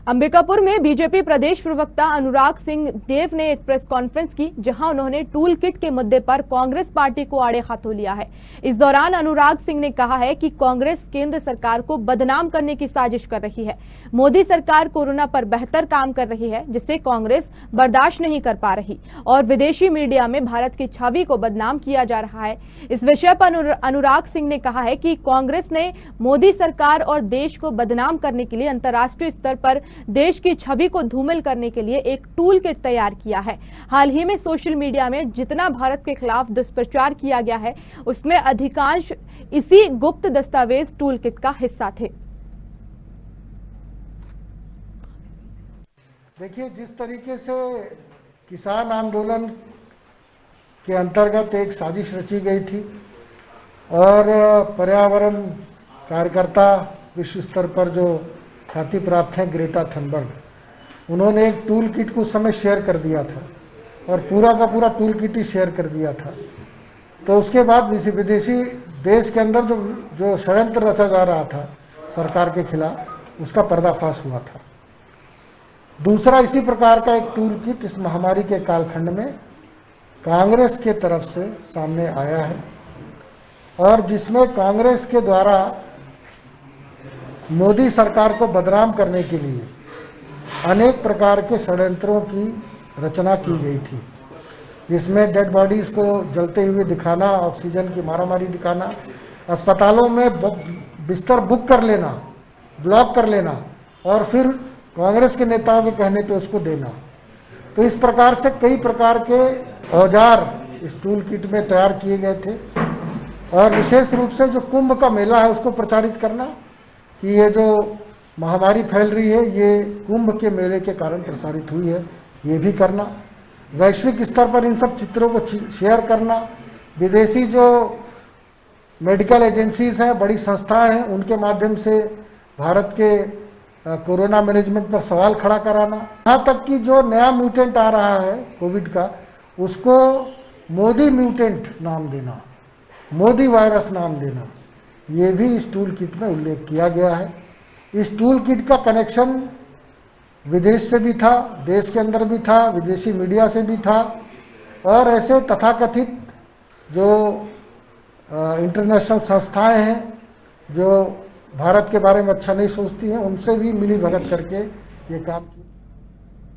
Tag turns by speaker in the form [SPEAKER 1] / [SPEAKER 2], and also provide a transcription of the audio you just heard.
[SPEAKER 1] अंबिकापुर में बीजेपी प्रदेश प्रवक्ता अनुराग सिंह देव ने एक प्रेस कॉन्फ्रेंस की, जहां उन्होंने टूल किट के मुद्दे पर कांग्रेस पार्टी को आड़े हाथों लिया है। इस दौरान अनुराग सिंह ने कहा है कि कांग्रेस केंद्र सरकार को बदनाम करने की साजिश कर रही है। मोदी सरकार कोरोना पर बेहतर काम कर रही है, जिसे कांग्रेस बर्दाश्त नहीं कर पा रही और विदेशी मीडिया में भारत की छवि को बदनाम किया जा रहा है। इस विषय पर अनुराग सिंह ने कहा है कि कांग्रेस ने मोदी सरकार और देश को बदनाम करने के लिए अंतर्राष्ट्रीय स्तर पर देश की छवि को धूमिल करने के लिए एक टूल किट तैयार किया है। हाल ही में सोशल मीडिया में जितना भारत के खिलाफ दुष्प्रचार किया गया है, उसमें अधिकांश इसी गुप्त दस्तावेज टूल किट का हिस्सा थे।
[SPEAKER 2] देखिए, जिस तरीके से किसान आंदोलन के अंतर्गत एक साजिश रची गई थी और पर्यावरण कार्यकर्ता विश्व स्तर पर जो ख्याति प्राप्त है ग्रेटा थनबर्ग, उन्होंने एक टूल किट को उस समय शेयर कर दिया था और पूरा का पूरा टूल किट ही शेयर कर दिया था। तो उसके बाद विदेशी देश के अंदर जो षड्यंत्र रचा जा रहा था सरकार के खिलाफ, उसका पर्दाफाश हुआ था। दूसरा इसी प्रकार का एक टूल किट इस महामारी के कालखंड में कांग्रेस के तरफ से सामने आया है और जिसमें कांग्रेस के द्वारा मोदी सरकार को बदनाम करने के लिए अनेक प्रकार के षड्यंत्रों की रचना की गई थी, जिसमें डेड बॉडीज को जलते हुए दिखाना, ऑक्सीजन की मारामारी दिखाना, अस्पतालों में बिस्तर बुक कर लेना, ब्लॉक कर लेना और फिर कांग्रेस के नेताओं के कहने पे उसको देना। तो इस प्रकार से कई प्रकार के औजार इस टूल किट में तैयार किए गए थे और विशेष रूप से जो कुंभ का मेला है उसको प्रचारित करना कि ये जो महामारी फैल रही है ये कुंभ के मेले के कारण प्रसारित हुई है, ये भी करना। वैश्विक स्तर पर इन सब चित्रों को शेयर करना। विदेशी जो मेडिकल एजेंसीज हैं, बड़ी संस्थाएं हैं, उनके माध्यम से भारत के कोरोना मैनेजमेंट पर सवाल खड़ा कराना। यहाँ तक कि जो नया म्यूटेंट आ रहा है कोविड का, उसको मोदी म्यूटेंट नाम देना, मोदी वायरस नाम देना, ये भी इस टूल किट में उल्लेख किया गया है। इस टूल किट का कनेक्शन विदेश से भी था, देश के अंदर भी था, विदेशी मीडिया से भी था और ऐसे तथाकथित जो इंटरनेशनल संस्थाएं हैं जो भारत के बारे में अच्छा नहीं सोचती हैं, उनसे भी मिली भगत करके ये काम किया।